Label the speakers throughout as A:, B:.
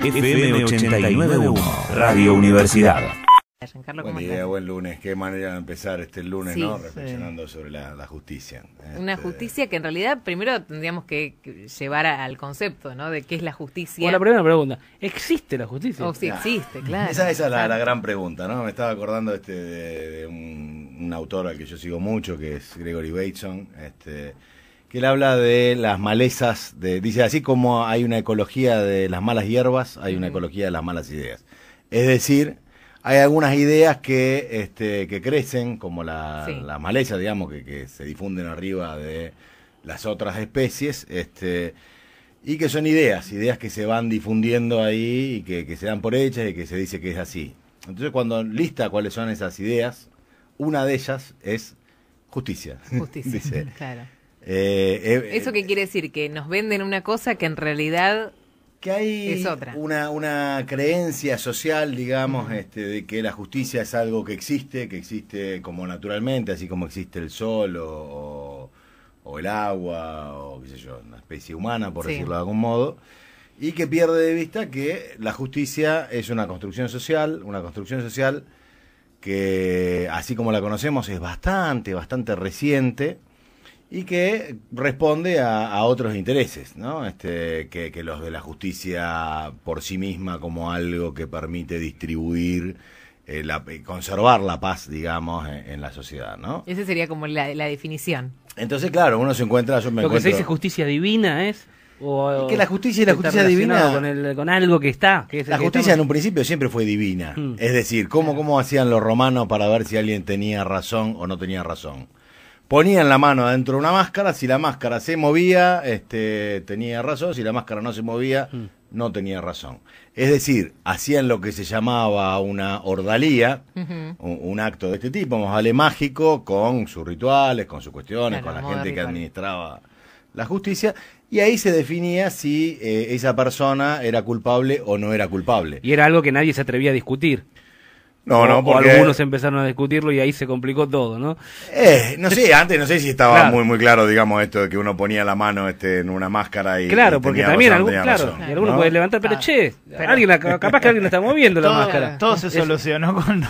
A: FM 89.1, Radio Universidad.
B: Buena idea, buen lunes. Qué manera de empezar este lunes,
C: Sí,
B: ¿no? Reflexionando sobre la justicia.
C: Una justicia que en realidad primero tendríamos que llevar al concepto, ¿no? De qué es la justicia.
D: Bueno, la primera pregunta, ¿existe la justicia?
C: O si existe, claro.
B: Esa es la gran pregunta, ¿no? Me estaba acordando de un autor al que yo sigo mucho, que es Gregory Bateson, que él habla de las malezas, dice, así como hay una ecología de las malas hierbas, hay una ecología de las malas ideas. Es decir, hay algunas ideas que crecen, como la maleza, digamos, que se difunden arriba de las otras especies, y que son ideas que se van difundiendo ahí y que se dan por hechas y que se dice que es así. Entonces, cuando lista cuáles son esas ideas, una de ellas es justicia.
C: Justicia,
B: dice,
C: claro.
B: ¿Eso
C: ¿Eso qué quiere decir? Que nos venden una cosa que en realidad
B: que hay
C: es otra.
B: una creencia social, digamos, de que la justicia es algo que existe como naturalmente, así como existe el sol o el agua, o qué sé yo, una especie humana, por decirlo de algún modo, y que pierde de vista que la justicia es una construcción social que, así como la conocemos, es bastante reciente, y que responde a otros intereses, ¿no? Que los de la justicia por sí misma como algo que permite distribuir, conservar la paz, digamos, en la sociedad, ¿no?
C: Esa sería como la definición.
B: Entonces, claro, uno se encuentra,
D: Lo que se dice justicia divina es...
B: Y que la justicia divina
D: con algo que está.
B: La justicia en un principio siempre fue divina. Es decir, ¿cómo hacían los romanos para ver si alguien tenía razón o no tenía razón? Ponían la mano adentro de una máscara, si la máscara se movía, tenía razón, si la máscara no se movía, no tenía razón. Es decir, hacían lo que se llamaba una ordalía, un acto de este tipo, más vale mágico, con sus rituales, con sus cuestiones, con la gente que administraba la justicia, y ahí se definía si esa persona era culpable o no era culpable.
D: Y era algo que nadie se atrevía a discutir.
B: No, porque
D: o algunos empezaron a discutirlo y ahí se complicó todo, ¿no?
B: No sé, antes no sé si estaba muy claro, digamos, esto de que uno ponía la mano en una máscara y
D: claro, porque también
B: razón,
D: alguno puede levantar, pero capaz que alguien está moviendo la máscara.
E: Todo se solucionó cuando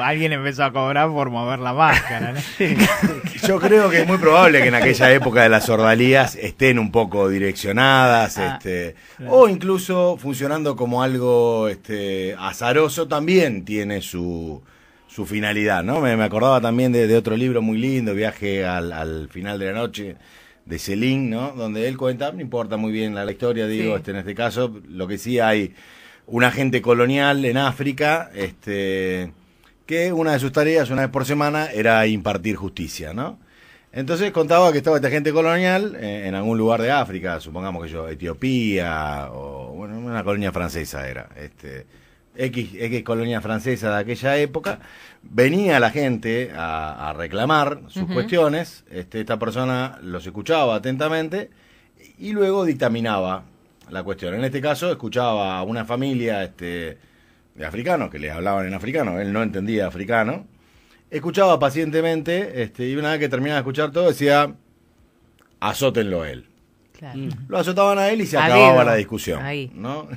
E: alguien empezó a cobrar por mover la máscara, ¿no?
B: Yo creo que es muy probable que en aquella época de las ordalías estén un poco direccionadas, o incluso funcionando como algo azaroso, también tiene su finalidad, ¿no? Me acordaba también de otro libro muy lindo, Viaje al final de la noche, de Céline, ¿no? Donde él cuenta, no importa muy bien la historia, digo, en este caso, lo que sí hay un agente colonial en África, que una de sus tareas, una vez por semana, era impartir justicia, ¿no? Entonces contaba que estaba este agente colonial en algún lugar de África, supongamos que Etiopía, o bueno, una colonia francesa era, X colonia francesa de aquella época, venía la gente a reclamar sus cuestiones, esta persona los escuchaba atentamente y luego dictaminaba la cuestión. En este caso escuchaba a una familia de africanos que les hablaban en africano, él no entendía africano, escuchaba pacientemente y una vez que terminaba de escuchar todo decía, azótenlo a él.
C: Claro.
B: Lo azotaban a él y se acababa
C: dedo,
B: la discusión,
C: ahí.
B: ¿no?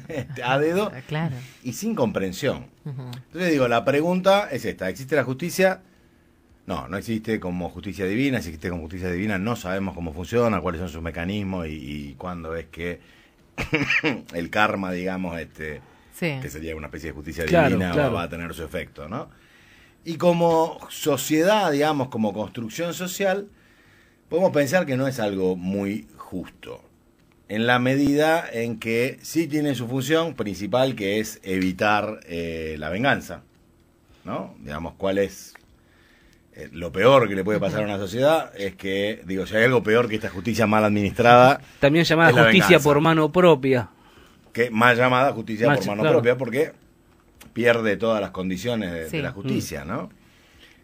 B: A dedo
C: Claro.
B: y sin comprensión. Entonces digo, la pregunta es esta, ¿existe la justicia? No existe como justicia divina. Si existe como justicia divina, no sabemos cómo funciona, cuáles son sus mecanismos y cuándo es que el karma, digamos, que sería una especie de justicia divina, va a tener su efecto, ¿no? Y como sociedad, digamos, como construcción social, podemos pensar que no es algo muy justo, en la medida en que sí tiene su función principal, que es evitar la venganza, ¿no? Digamos, ¿cuál es lo peor que le puede pasar a una sociedad? Es que, digo, si hay algo peor que esta justicia mal administrada,
D: también llamada justicia por mano propia.
B: Que más llamada justicia por mano propia, porque pierde todas las condiciones de la justicia, ¿no?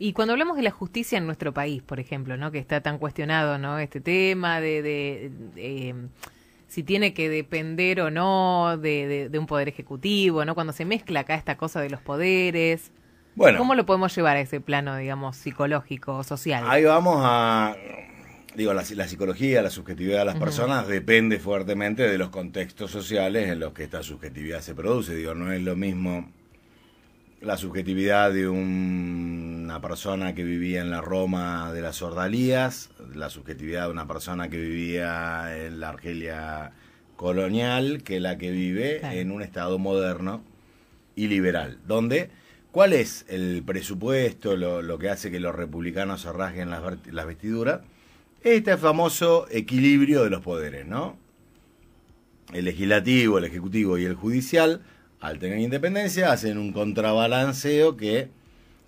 C: Y cuando hablamos de la justicia en nuestro país, por ejemplo, ¿no? Que está tan cuestionado, ¿no? Este tema de si tiene que depender o no de un poder ejecutivo, ¿no? Cuando se mezcla acá esta cosa de los poderes. Bueno, ¿cómo lo podemos llevar a ese plano, digamos, psicológico, social?
B: Ahí vamos a digo, la psicología, la subjetividad de las personas depende fuertemente de los contextos sociales en los que esta subjetividad se produce. Digo, no es lo mismo la subjetividad de una persona que vivía en la Roma de las Ordalías, la subjetividad de una persona que vivía en la Argelia colonial, que la que vive en un Estado moderno y liberal, donde ¿cuál es el presupuesto, lo que hace que los republicanos se rasguen las vestiduras? Este famoso equilibrio de los poderes, ¿no? El legislativo, el ejecutivo y el judicial, al tener independencia, hacen un contrabalanceo que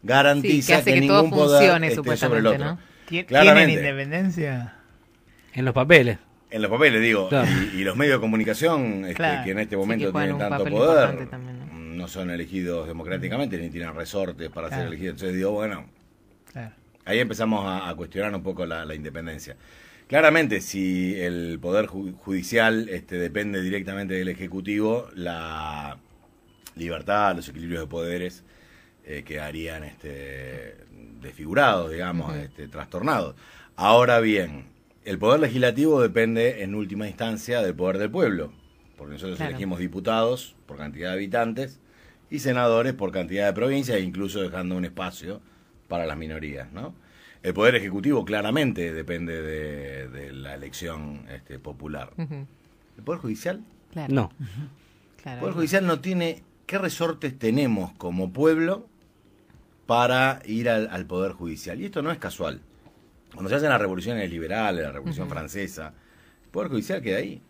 B: garantiza
C: que hace que
B: ningún
C: todo
B: poder
C: funcione,
B: esté sobre el otro.
C: ¿no?
E: ¿Tienen
B: Claramente.
E: independencia?
D: En los papeles.
B: En los papeles, digo,
D: Claro.
B: y los medios de comunicación
E: Claro.
B: que en este
C: Sí,
B: momento
C: que juegan
B: tienen
C: un
B: tanto
C: papel
B: poder,
C: importante también,
B: no son elegidos democráticamente, ni tienen resortes para ser
E: Claro.
B: elegidos. Entonces digo, bueno,
E: Claro.
B: ahí empezamos a cuestionar un poco la independencia. Claramente, si el poder judicial depende directamente del ejecutivo, la libertad, los equilibrios de poderes quedarían desfigurados, digamos, trastornados. Ahora bien, el poder legislativo depende en última instancia del poder del pueblo, porque nosotros elegimos diputados por cantidad de habitantes y senadores por cantidad de provincias, e incluso dejando un espacio para las minorías, ¿no? El poder ejecutivo claramente depende de la elección popular. ¿El poder judicial?
C: Claro.
D: No.
C: Claro.
B: El poder judicial no tiene... ¿Qué resortes tenemos como pueblo para ir al poder judicial? Y esto no es casual. Cuando se hacen las revoluciones liberales, la Revolución Francesa, el poder judicial queda ahí.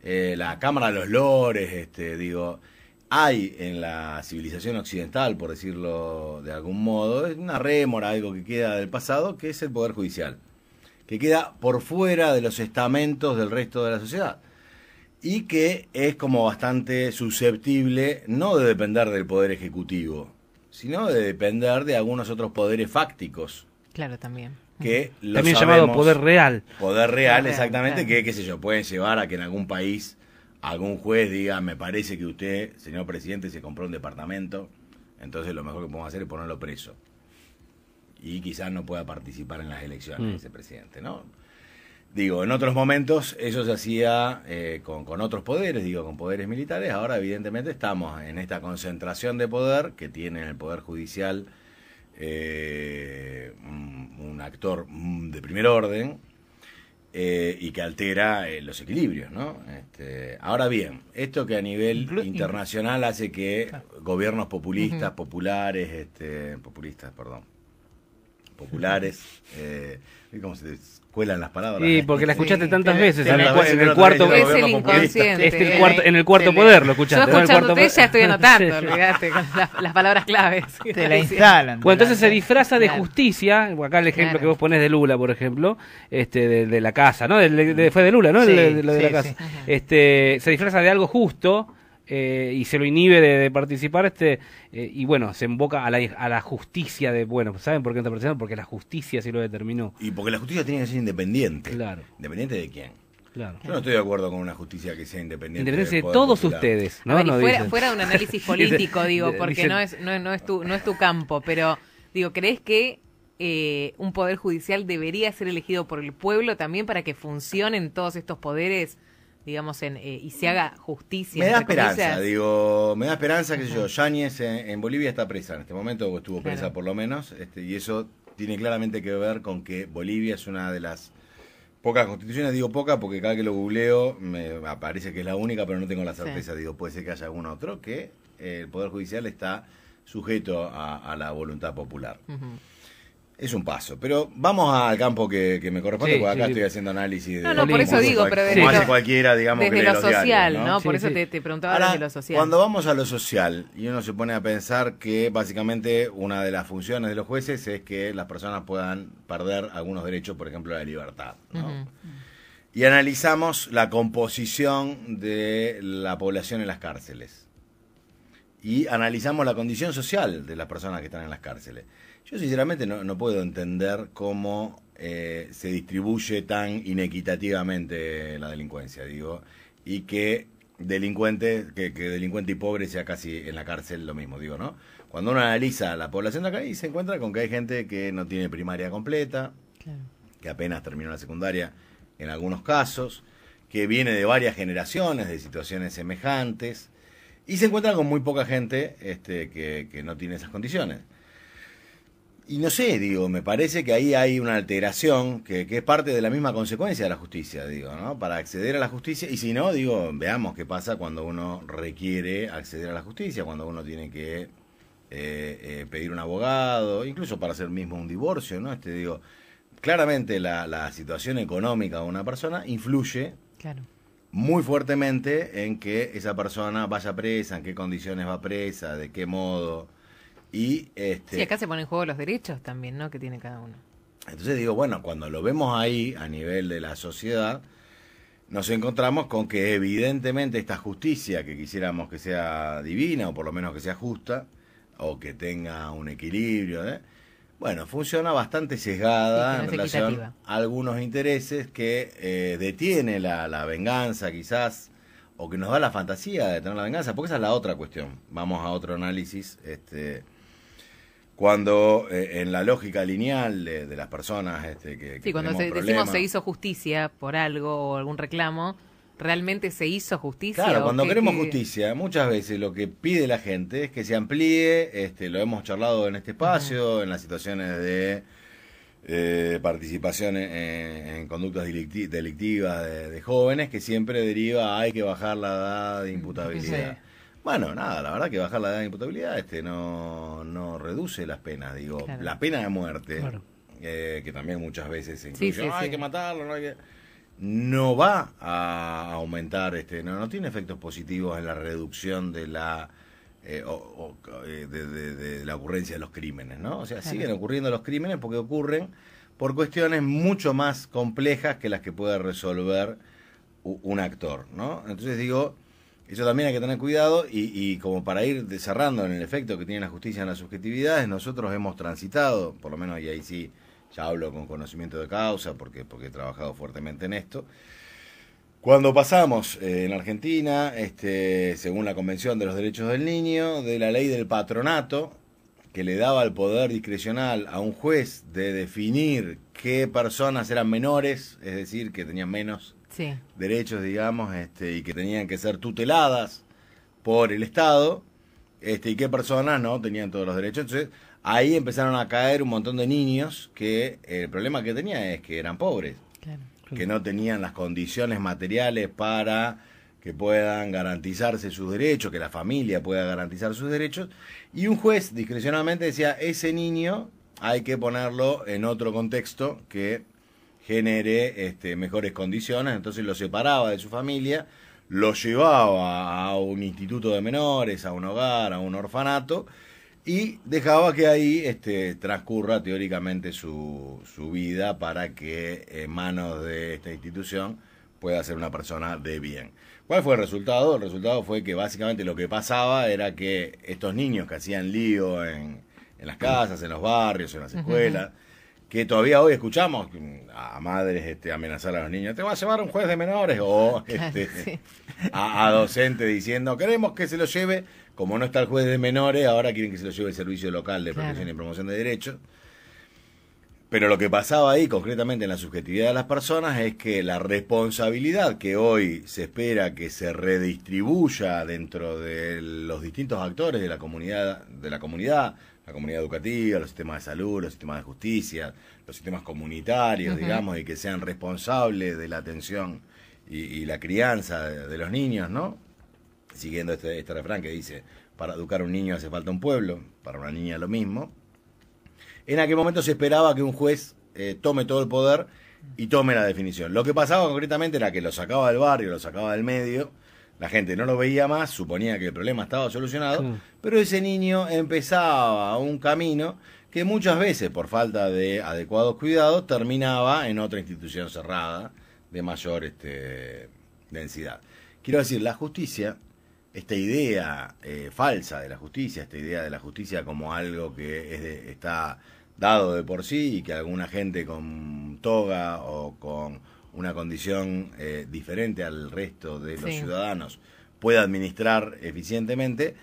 B: La Cámara de los Lores, hay en la civilización occidental, por decirlo de algún modo, es una rémora, algo que queda del pasado, que es el poder judicial, que queda por fuera de los estamentos del resto de la sociedad y que es como bastante susceptible no de depender del poder ejecutivo, sino de depender de algunos otros poderes fácticos.
C: Claro, también.
B: Que lo
D: También
B: sabemos,
D: llamado poder real.
B: Poder real,
C: Poder real,
B: exactamente,
C: claro.
B: que, qué sé yo, pueden llevar a que en algún país algún juez diga, me parece que usted, señor presidente, se compró un departamento, entonces lo mejor que podemos hacer es ponerlo preso. Y quizás no pueda participar en las elecciones ese presidente, ¿no? Digo, en otros momentos eso se hacía con otros poderes, digo, con poderes militares. Ahora, evidentemente, estamos en esta concentración de poder que tiene el Poder Judicial un actor de primer orden y que altera los equilibrios, ¿no? Ahora bien, esto que a nivel internacional hace que gobiernos populistas, populares, ¿cómo se cuelan las palabras?
D: Sí, porque la escuchaste
C: Sí.
D: tantas veces. En
B: Tantas veces
D: el
B: que no
D: cuarto.
B: tenés
C: Es el
B: gobierno populista.
C: inconsciente.
D: En el cuarto poder lo
C: Yo
D: escuchaste. ¿no? El cuarto
C: escuchándote
D: poder.
C: ya estoy anotando,
D: Sí.
C: olvídate, con las palabras claves.
E: Te la instalan.
D: Bueno, entonces se disfraza de
C: Claro.
D: justicia, acá el ejemplo
C: Claro.
D: que vos ponés de Lula, por ejemplo, de la casa, ¿no? Fue de Lula, ¿no?
E: Sí,
D: Lo de la
E: sí,
D: casa.
E: sí.
D: Se disfraza de algo justo y se lo inhibe de participar, y bueno, se invoca a la justicia de, bueno, ¿saben por qué está participando? Porque la justicia sí lo determinó.
B: Y porque la justicia tiene que ser independiente.
D: Claro.
B: ¿Independiente de quién?
D: Claro.
B: Yo no estoy de acuerdo con una justicia que sea independiente.
D: Independencia
B: del
D: de
B: poder
D: todos
B: popular.
D: ustedes,
C: A
D: ¿no?
C: ver, y
D: No
C: fuera,
D: dicen.
C: fuera de un análisis político, digo, porque
D: Dicen-
C: no es tu campo, pero digo, ¿crees que un poder judicial debería ser elegido por el pueblo también para que funcionen todos estos poderes, digamos, y se haga justicia?
B: Me da
C: entre
B: esperanza,
C: comillas?
B: me da esperanza, qué sé yo, Yáñez en Bolivia está presa en este momento, o estuvo presa
C: Claro.
B: por lo menos, y eso tiene claramente que ver con que Bolivia es una de las pocas constituciones, digo poca porque cada que lo googleo me aparece que es la única, pero no tengo la certeza, digo, puede ser que haya algún otro, que el Poder Judicial está sujeto a la voluntad popular.
C: Ujú.
B: Es un paso, pero vamos al campo que me corresponde,
D: Sí,
B: porque acá
D: sí.
B: estoy haciendo análisis de...
C: No, por eso
B: como
C: digo,
B: hace
C: pero
B: como
C: desde
B: hace
C: lo-
B: cualquiera, digamos, que
C: Desde
B: lee
C: lo
B: los
C: social,
B: diarios,
C: ¿no?
D: Sí,
C: Por eso
D: sí.
C: te preguntaba
B: Ahora,
C: desde lo social.
B: cuando vamos a lo social y uno se pone a pensar que básicamente una de las funciones de los jueces es que las personas puedan perder algunos derechos, por ejemplo, la libertad, ¿no?
C: Ujú.
B: Y analizamos la composición de la población en las cárceles. Y analizamos la condición social de las personas que están en las cárceles. Yo sinceramente no puedo entender cómo se distribuye tan inequitativamente la delincuencia, digo, y que delincuente y pobre sea casi en la cárcel lo mismo, digo, ¿no? Cuando uno analiza la población de acá y se encuentra con que hay gente que no tiene primaria completa,
C: Claro.
B: que apenas terminó la secundaria en algunos casos, que viene de varias generaciones de situaciones semejantes, y se encuentran con muy poca gente que no tiene esas condiciones. Y no sé, digo, me parece que ahí hay una alteración que es parte de la misma consecuencia de la justicia, digo, ¿no? Para acceder a la justicia, y si no, digo, veamos qué pasa cuando uno requiere acceder a la justicia, cuando uno tiene que pedir un abogado, incluso para hacer mismo un divorcio, ¿no? Digo, claramente la situación económica de una persona influye muy fuertemente en que esa persona vaya presa, en qué condiciones va presa, de qué modo. Y
C: sí, acá se ponen en juego los derechos también, ¿no? Que tiene cada uno.
B: Entonces digo, bueno, cuando lo vemos ahí a nivel de la sociedad, nos encontramos con que evidentemente esta justicia que quisiéramos que sea divina, o por lo menos que sea justa, o que tenga un equilibrio, bueno, funciona bastante sesgada en relación a algunos intereses que detiene la venganza quizás, o que nos da la fantasía de tener la venganza, porque esa es la otra cuestión. Vamos a otro análisis. Cuando en la lógica lineal de las personas que
C: cuando decimos se hizo justicia por algo o algún reclamo, ¿realmente se hizo justicia?
B: Claro, cuando queremos justicia, muchas veces lo que pide la gente es que se amplíe, lo hemos charlado en este espacio, en las situaciones de participación en conductas delictivas de jóvenes, que siempre deriva hay que bajar la edad de imputabilidad. Sí. Bueno, nada, la verdad que bajar la edad de imputabilidad no reduce las penas, digo, la pena de muerte, que también muchas veces se incluye, hay que matarlo, no hay que... No va a aumentar, no tiene efectos positivos en la reducción de la de la ocurrencia de los crímenes, ¿no? O sea, siguen ocurriendo los crímenes porque ocurren por cuestiones mucho más complejas que las que puede resolver un actor, ¿no? Entonces digo, eso también hay que tener cuidado y como para ir cerrando en el efecto que tiene la justicia en las subjetividades, nosotros hemos transitado, por lo menos, y ahí sí ya hablo con conocimiento de causa porque he trabajado fuertemente en esto. Cuando pasamos en Argentina, según la Convención de los Derechos del Niño, de la ley del patronato, que le daba el poder discrecional a un juez de definir qué personas eran menores, es decir, que tenían menos derechos, digamos, y que tenían que ser tuteladas por el Estado, y qué personas no tenían todos los derechos. Entonces, ahí empezaron a caer un montón de niños que el problema que tenían es que eran pobres, que no tenían las condiciones materiales para que puedan garantizarse sus derechos, que la familia pueda garantizar sus derechos, y un juez discrecionalmente decía, ese niño hay que ponerlo en otro contexto que genere mejores condiciones, entonces lo separaba de su familia, lo llevaba a un instituto de menores, a un hogar, a un orfanato, y dejaba que ahí transcurra teóricamente su vida para que en manos de esta institución pueda ser una persona de bien. ¿Cuál fue el resultado? El resultado fue que básicamente lo que pasaba era que estos niños que hacían lío en las casas, en los barrios, en las escuelas, que todavía hoy escuchamos a madres amenazar a los niños, te va a llevar un juez de menores, o a docentes diciendo, queremos que se lo lleve, como no está el juez de menores, ahora quieren que se lo lleve el Servicio Local de Protección y Promoción de Derechos. Pero lo que pasaba ahí, concretamente en la subjetividad de las personas, es que la responsabilidad que hoy se espera que se redistribuya dentro de los distintos actores de la comunidad, la comunidad educativa, los sistemas de salud, los sistemas de justicia, los sistemas comunitarios, digamos, y que sean responsables de la atención y la crianza de los niños, ¿no? Siguiendo este refrán que dice, para educar a un niño hace falta un pueblo, para una niña lo mismo. En aquel momento se esperaba que un juez tome todo el poder y tome la definición. Lo que pasaba concretamente era que lo sacaba del barrio, lo sacaba del medio, la gente no lo veía más, suponía que el problema estaba solucionado, pero ese niño empezaba un camino que muchas veces, por falta de adecuados cuidados, terminaba en otra institución cerrada de mayor densidad. Quiero decir, la justicia, esta idea falsa de la justicia, esta idea de la justicia como algo que está dado de por sí y que alguna gente con toga o con una condición diferente al resto de los ciudadanos pueda administrar eficientemente,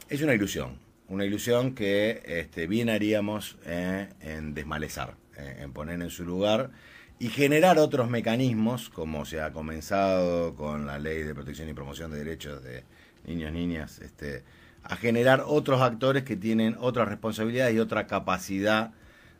B: es una ilusión que bien haríamos en desmalezar. en poner en su lugar y generar otros mecanismos, como se ha comenzado con la Ley de Protección y Promoción de Derechos de Niños, Niñas, a generar otros actores que tienen otras responsabilidades y otra capacidad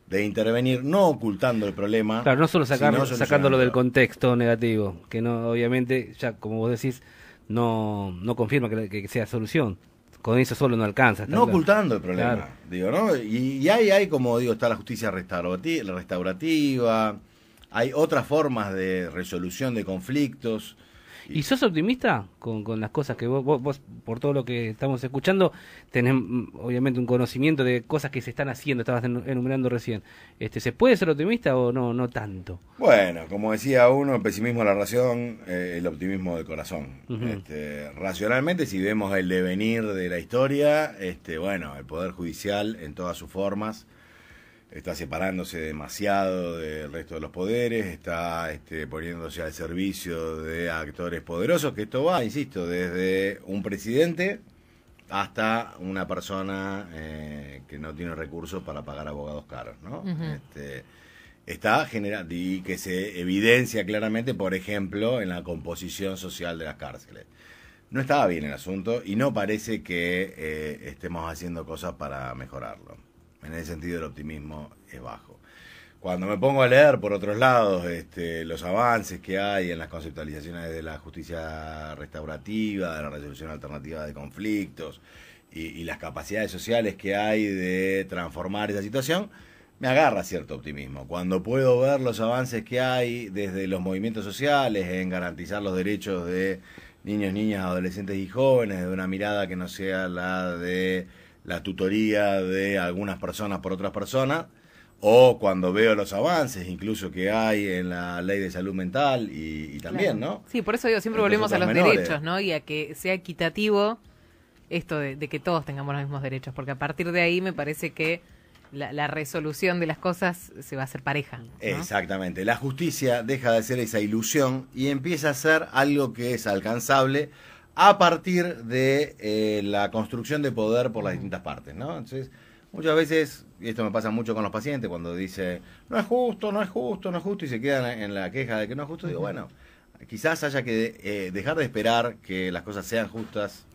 B: de intervenir, no ocultando el problema.
D: Claro, no solo sacándolo del
B: solucionándolo.
D: contexto negativo, que no, obviamente, ya como vos decís, no confirma que sea solución. Con eso solo no alcanza.
B: No ocultando el problema,
D: Claro.
B: digo, ¿no? Y hay, como digo, está la justicia restaurativa, hay otras formas de resolución de conflictos.
D: ¿Y sos optimista con las cosas que vos, por todo lo que estamos escuchando, tenés obviamente un conocimiento de cosas que se están haciendo, estabas enumerando recién? ¿Se puede ser optimista o no tanto?
B: Bueno, como decía uno, el pesimismo de la razón, el optimismo del corazón.
D: Uh-huh.
B: Racionalmente, si vemos el devenir de la historia, bueno, el Poder Judicial en todas sus formas está separándose demasiado del resto de los poderes, está poniéndose al servicio de actores poderosos, que esto va, insisto, desde un presidente hasta una persona que no tiene recursos para pagar abogados caros, ¿no?
C: Uh-huh.
B: Está generando, y que se evidencia claramente, por ejemplo, en la composición social de las cárceles. No estaba bien el asunto y no parece que estemos haciendo cosas para mejorarlo. En ese sentido el optimismo es bajo. Cuando me pongo a leer por otros lados los avances que hay en las conceptualizaciones de la justicia restaurativa, de la resolución alternativa de conflictos y las capacidades sociales que hay de transformar esa situación, me agarra cierto optimismo. Cuando puedo ver los avances que hay desde los movimientos sociales en garantizar los derechos de niños, niñas, adolescentes y jóvenes, de una mirada que no sea la de la tutoría de algunas personas por otras personas, o cuando veo los avances incluso que hay en la ley de salud mental y también,
C: Claro.
B: ¿no?
C: Sí, por eso digo, siempre
B: En
C: volvemos a los
B: menores.
C: derechos, ¿no? Y a que sea equitativo esto de que todos tengamos los mismos derechos, porque a partir de ahí me parece que la resolución de las cosas se va a hacer pareja, ¿no?
B: Exactamente. La justicia deja de ser esa ilusión y empieza a ser algo que es alcanzable a partir de la construcción de poder por las distintas partes, ¿no? Entonces, muchas veces, y esto me pasa mucho con los pacientes, cuando dice, no es justo, no es justo, no es justo, y se quedan en la queja de que no es justo, digo, bueno, quizás haya que dejar de esperar que las cosas sean justas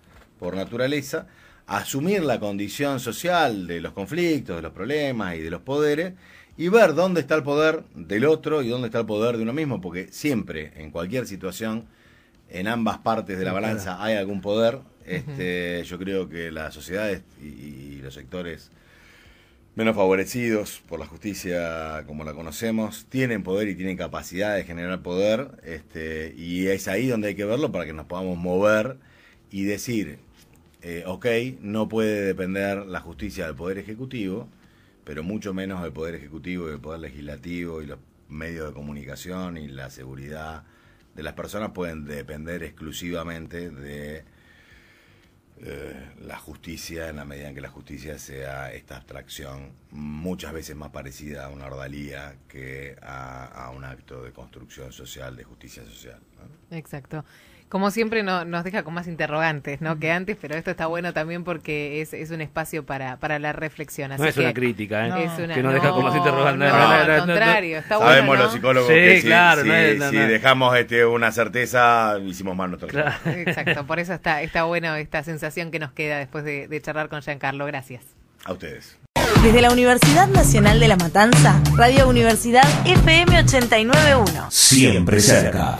B: por naturaleza, asumir la condición social de los conflictos, de los problemas y de los poderes, y ver dónde está el poder del otro y dónde está el poder de uno mismo, porque siempre, en cualquier situación, en ambas partes de la balanza hay algún poder. Yo creo que las sociedades y los sectores menos favorecidos por la justicia como la conocemos tienen poder y tienen capacidad de generar poder, y es ahí donde hay que verlo para que nos podamos mover y decir, ok, no puede depender la justicia del Poder Ejecutivo, pero mucho menos del Poder Ejecutivo y del Poder Legislativo y los medios de comunicación y la seguridad de las personas pueden depender exclusivamente de la justicia, en la medida en que la justicia sea esta abstracción muchas veces más parecida a una ordalía que a un acto de construcción social, de justicia social, ¿no?
C: Exacto. Como siempre nos deja con más interrogantes, ¿no? Que antes, pero esto está bueno también porque es un espacio para la reflexión. Así
D: No es
C: que
D: una crítica, ¿eh?
C: es una-
D: que nos deja con más interrogantes.
C: No, al contrario, está bueno,
B: Sabemos
C: ¿no?
B: los psicólogos
D: Sí,
B: que
D: claro,
B: si
D: no es- no,
B: si
D: no.
B: dejamos una certeza, hicimos mal nuestro trabajo.
D: Claro.
C: Exacto, por eso está bueno esta sensación que nos queda después de charlar con Giancarlo. Gracias.
B: A ustedes.
F: Desde la Universidad Nacional de La Matanza, Radio Universidad FM 89.1.
A: Siempre cerca.